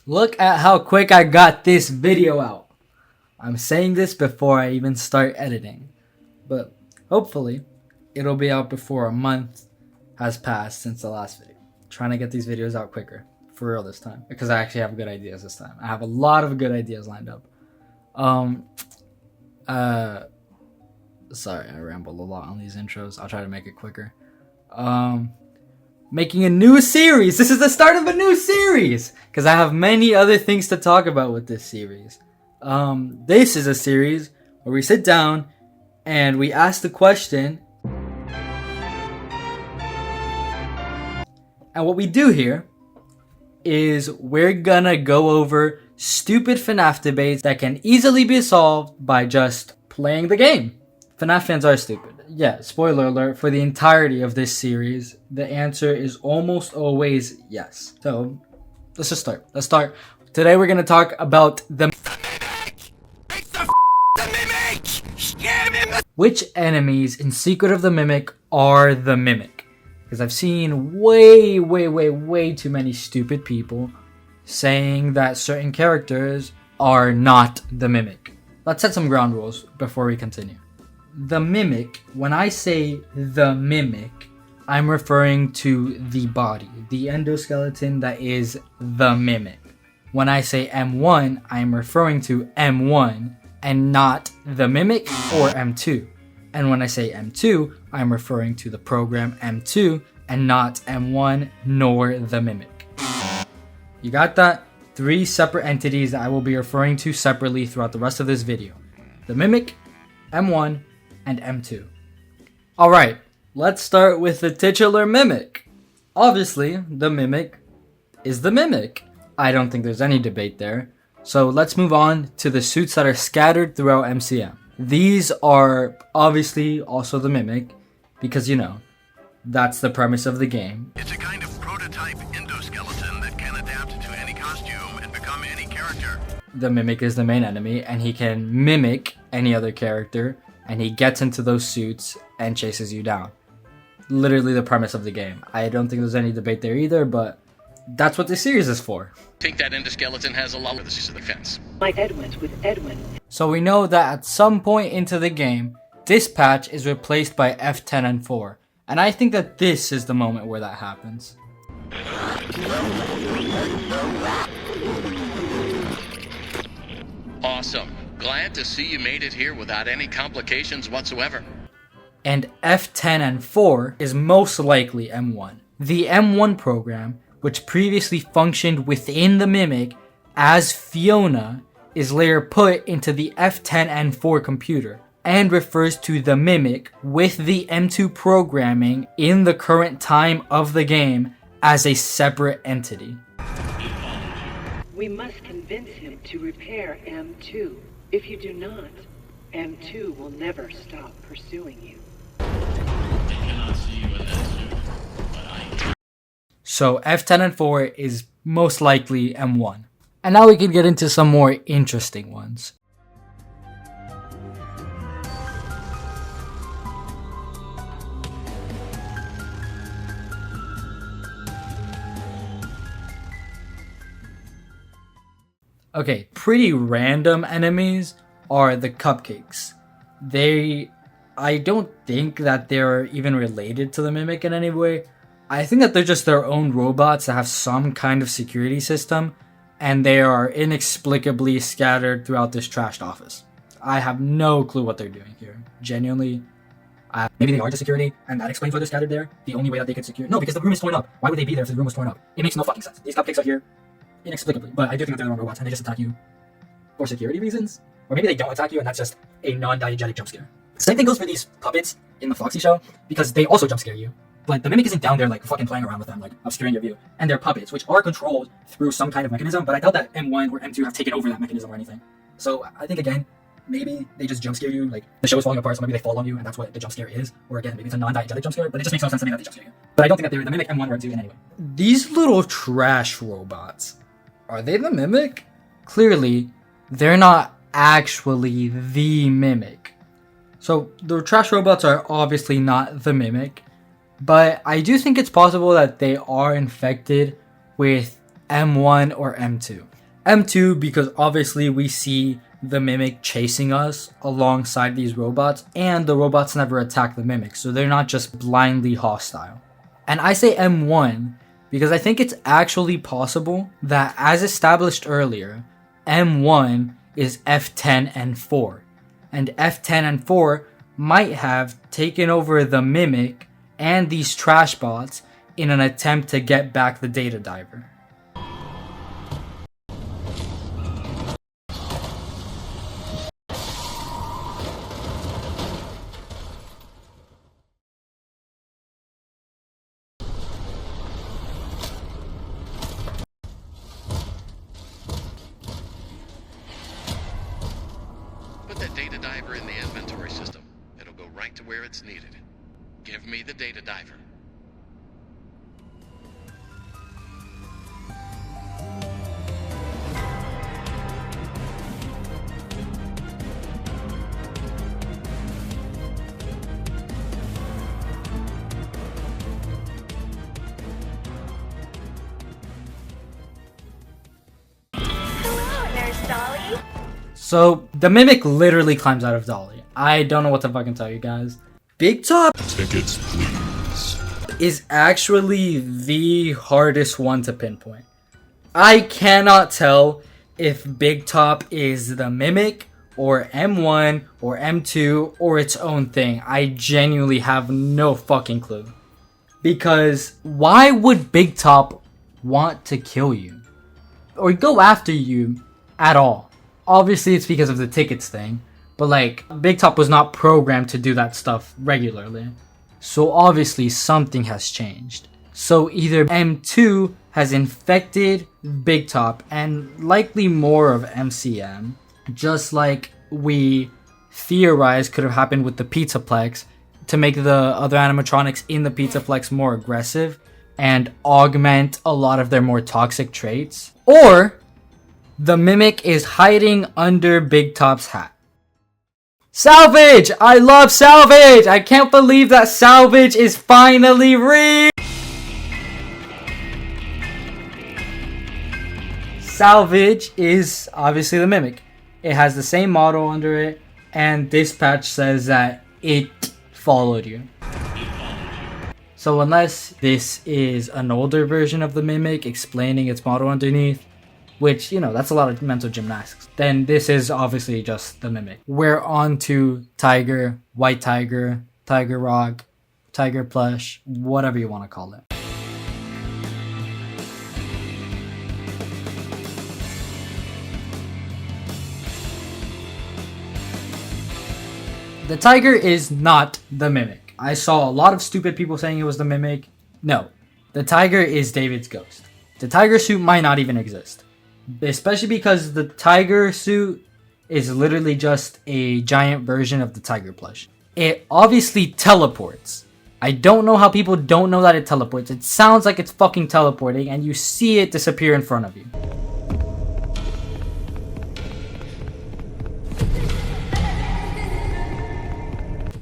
Look at how quick I got this video out. I'm saying this before I even start editing. But hopefully, it'll be out before a month has passed since the last video. Trying to get these videos out quicker. For real this time. Because I actually have good ideas this time. I have a lot of good ideas lined up. Sorry, I rambled a lot on these intros. I'll try to make it quicker. Making a new series. This is the start of a new series. Because I have many other things to talk about with this series. This is a series where we sit down and we ask the question. And what we do here is we're gonna go over stupid FNAF debates that can easily be solved by just playing the game. FNAF fans are stupid. Yeah, spoiler alert, for the entirety of this series, the answer is almost always yes. So, let's just start. Let's start. Today we're gonna talk about the mimic! It's the mimic! Which enemies in Secret of the Mimic are the mimic? Because I've seen way too many stupid people saying that certain characters are not the mimic. Let's set some ground rules before we continue. The mimic, when I say the mimic, I'm referring to the body, the endoskeleton that is the mimic. When I say M1, I'm referring to M1 and not the mimic or M2. And when I say M2, I'm referring to the program M2 and not M1 nor the mimic. You got that? 3 separate entities that I will be referring to separately throughout the rest of this video. The mimic, M1, and M2. Alright, let's start with the titular mimic. Obviously, the mimic is the mimic. I don't think there's any debate there. So let's move on to the suits that are scattered throughout MCM. These are obviously also the mimic, because you know, that's the premise of the game. It's a kind of prototype endoskeleton that can adapt to any costume and become any character. The mimic is the main enemy, and he can mimic any other character, and he gets into those suits and chases you down. Literally the premise of the game. I don't think there's any debate there either, but that's what this series is for. I think that endoskeleton has a lot of the defense. Like Edwin with Edwin. So we know that at some point into the game, this patch is replaced by F10 and 4. And I think that this is the moment where that happens. Awesome. Glad to see you made it here without any complications whatsoever. And F10 and 4 is most likely M1. The M1 program, which previously functioned within the Mimic as Fiona, is later put into the F10 and 4 computer, and refers to the Mimic with the M2 programming in the current time of the game as a separate entity. We must convince him to repair M2. If you do not, M2 will never stop pursuing you. So F10 and 4 is most likely M1. And now we can get into some more interesting ones. Okay, pretty random enemies are the cupcakes. I don't think that they're even related to the Mimic in any way. I think that they're just their own robots that have some kind of security system, and they are inexplicably scattered throughout this trashed office. I have no clue what they're doing here. Genuinely, maybe they are just security, and that explains why they're scattered there. The only way that they could secure... No, because the room is torn up. Why would they be there if the room was torn up? It makes no fucking sense. These cupcakes are here inexplicably, but I do think that they're their own robots, and they just attack you for security reasons. Or maybe they don't attack you, and that's just a non-diegetic jump scare. Same thing goes for these puppets in the Foxy show, because they also jump scare you. But the Mimic isn't down there like fucking playing around with them, like obscuring your view. And they're puppets, which are controlled through some kind of mechanism, but I doubt that M1 or M2 have taken over that mechanism or anything. So I think, again, maybe they just jump scare you, like the show is falling apart, so maybe they fall on you, and that's what the jump scare is. Or again, maybe it's a non-diegetic jump scare, but it just makes no sense to me that they jump scare you. But I don't think that they're the Mimic M1 or M2 in any way. These little trash robots, are they the Mimic? Clearly, they're not actually the Mimic. So the trash robots are obviously not the Mimic, but I do think it's possible that they are infected with M1 or M2. M2 because obviously we see the Mimic chasing us alongside these robots, and the robots never attack the Mimic, so they're not just blindly hostile. And I say M1 because I think it's actually possible that, as established earlier, M1 is F10 and 4, and F10 and 4 might have taken over the Mimic and these trash bots in an attempt to get back the data diver. Put that data diver in the inventory system. It'll go right to where it's needed. Give me the data diver. Hello, Nurse Dollie. So, the Mimic literally climbs out of Dollie. I don't know what to fucking tell you guys. Big Top Tickets, please. is actually the hardest one to pinpoint. I cannot tell if Big Top is the Mimic or M1 or M2 or its own thing. I genuinely have no fucking clue. Because why would Big Top want to kill you? Or go after you at all? Obviously it's because of the tickets thing. But like, Big Top was not programmed to do that stuff regularly. So obviously something has changed. So either M2 has infected Big Top and likely more of MCM, just like we theorize could have happened with the Pizzaplex to make the other animatronics in the Pizzaplex more aggressive and augment a lot of their more toxic traits. Or the Mimic is hiding under Big Top's hat. Salvage! I love Salvage! I can't believe that Salvage is finally real! Salvage is obviously the Mimic. It has the same model under it, and Dispatch says that it followed you. So unless this is an older version of the Mimic explaining its model underneath, which, you know, that's a lot of mental gymnastics, then this is obviously just the Mimic. We're on to Tiger, White Tiger, Tiger Rock, Tiger Plush, whatever you want to call it. The Tiger is not the Mimic. I saw a lot of stupid people saying it was the Mimic. No, the Tiger is David's ghost. The Tiger suit might not even exist. Especially because the Tiger suit is literally just a giant version of the Tiger plush. It obviously teleports. I don't know how people don't know that it teleports. It sounds like it's fucking teleporting and you see it disappear in front of you.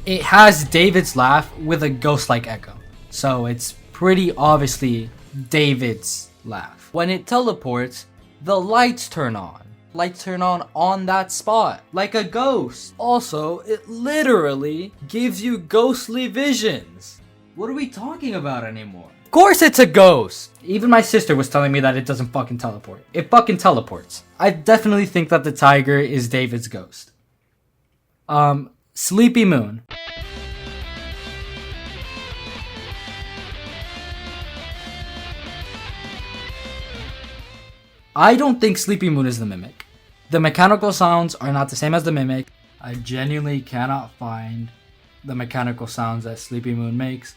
It has David's laugh with a ghost-like echo. So it's pretty obviously David's laugh. When it teleports, the lights turn on. Lights turn on that spot, like a ghost. Also, it literally gives you ghostly visions. What are we talking about anymore? Of course it's a ghost! Even my sister was telling me that it doesn't fucking teleport. It fucking teleports. I definitely think that the Tiger is David's ghost. Sleepy Moon. I don't think Sleepy Moon is the Mimic. The mechanical sounds are not the same as the Mimic. I genuinely cannot find the mechanical sounds that Sleepy Moon makes.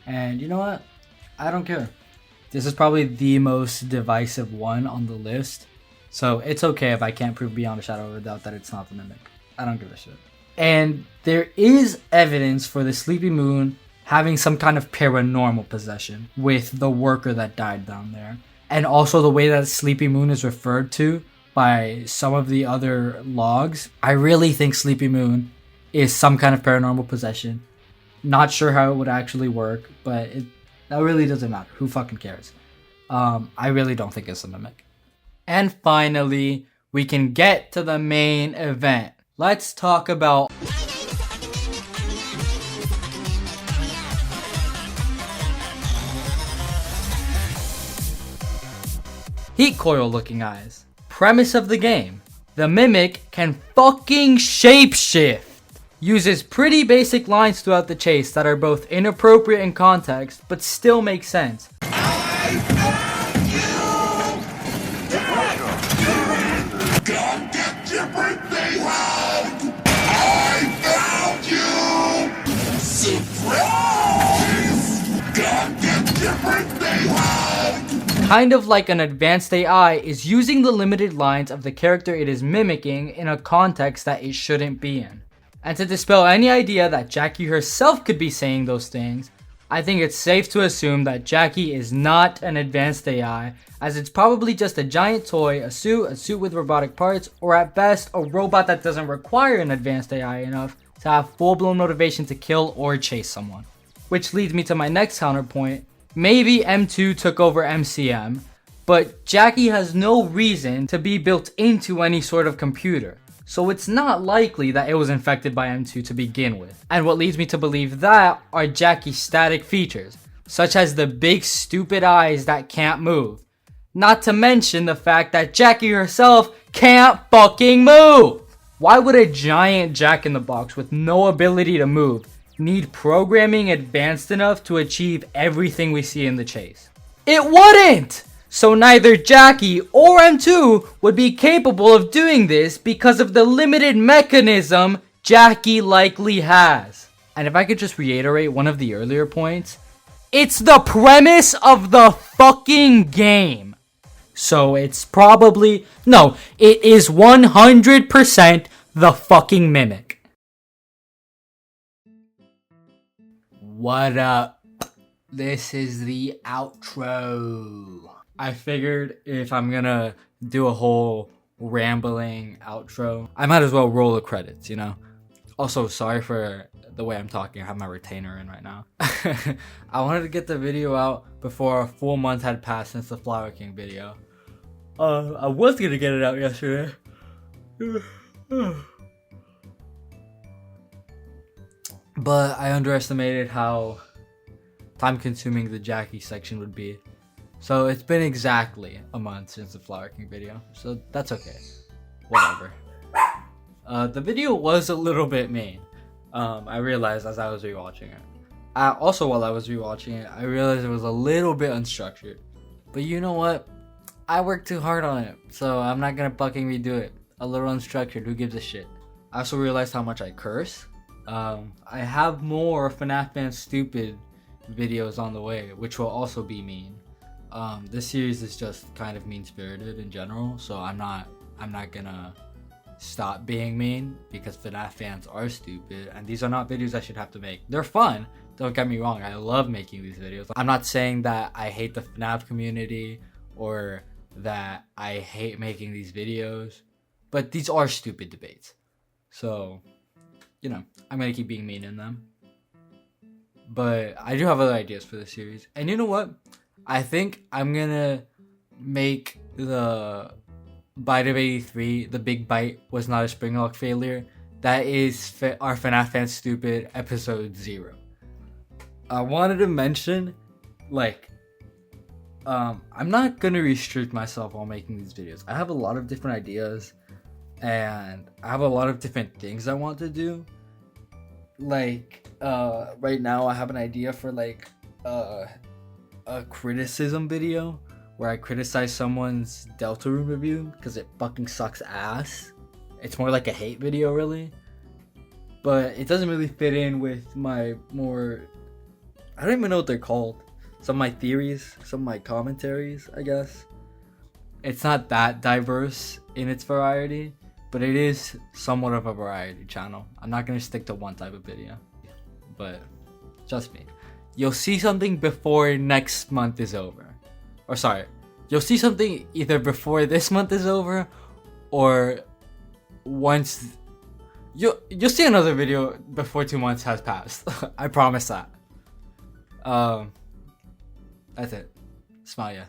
And you know what? I don't care. This is probably the most divisive one on the list. So it's okay if I can't prove beyond a shadow of a doubt that it's not the Mimic. I don't give a shit. And there is evidence for the Sleepy Moon having some kind of paranormal possession with the worker that died down there. And also the way that Sleepy Moon is referred to by some of the other logs. I really think Sleepy Moon is some kind of paranormal possession. Not sure how it would actually work, but that really doesn't matter. Who fucking cares? I really don't think it's a mimic. And finally, we can get to the main event. Let's talk about heat coil looking eyes. Premise of the game: the mimic can fucking shapeshift. Uses pretty basic lines throughout the chase that are both inappropriate in context, but still make sense. Kind of like an advanced AI is using the limited lines of the character it is mimicking in a context that it shouldn't be in. And to dispel any idea that Jackie herself could be saying those things, I think it's safe to assume that Jackie is not an advanced AI, as it's probably just a giant toy, a suit with robotic parts, or at best, a robot that doesn't require an advanced AI enough to have full-blown motivation to kill or chase someone. Which leads me to my next counterpoint. Maybe M2 took over MCM, but Jackie has no reason to be built into any sort of computer. So it's not likely that it was infected by M2 to begin with. And what leads me to believe that are Jackie's static features, such as the big stupid eyes that can't move. Not to mention the fact that Jackie herself can't fucking move! Why would a giant Jack-in-the-Box with no ability to move need programming advanced enough to achieve everything we see in the chase? It wouldn't! So neither Jackie or M2 would be capable of doing this because of the limited mechanism Jackie likely has. And if I could just reiterate one of the earlier points, it's the premise of the fucking game. So it's probably, no, it is 100% the fucking mimic. What up? This is the outro. I figured if I'm gonna do a whole rambling outro, I might as well roll the credits, you know? Also, sorry for the way I'm talking. I have my retainer in right now. I wanted to get the video out before a full month had passed since the Flower King video. I was gonna get it out yesterday. But I underestimated how time-consuming the Jackie section would be. So it's been exactly a month since the Flower King video, so that's okay. Whatever. The video was a little bit mean. I realized as I was rewatching it. Also, while I was rewatching it, I realized it was a little bit unstructured. But you know what? I worked too hard on it, so I'm not gonna fucking redo it. A little unstructured, who gives a shit? I also realized how much I curse. I have more FNAF Fan Stupid videos on the way, which will also be mean. This series is just kind of mean-spirited in general, so I'm not gonna stop being mean because FNAF fans are stupid, and these are not videos I should have to make. They're fun, don't get me wrong, I love making these videos. I'm not saying that I hate the FNAF community or that I hate making these videos, but these are stupid debates. So, you know, I'm gonna keep being mean in them. But I do have other ideas for this series. And you know what? I think I'm gonna make the Bite of 83, the big bite was not a Springlock failure. That is our FNAF Fan Stupid episode 0. I wanted to mention, like, I'm not gonna restrict myself while making these videos. I have a lot of different ideas, and I have a lot of different things I want to do. Like, right now I have an idea for, like, a criticism video where I criticize someone's Deltarune review because it fucking sucks ass. It's more like a hate video, really. But it doesn't really fit in with my more... I don't even know what they're called. Some of my theories, some of my commentaries, I guess. It's not that diverse in its variety, but it is somewhat of a variety channel. I'm not going to stick to one type of video. But, trust me. You'll see something before next month is over. Or sorry, you'll see something either before this month is over, or once... You'll see another video before 2 months has passed. I promise that. That's it. Smile, yeah.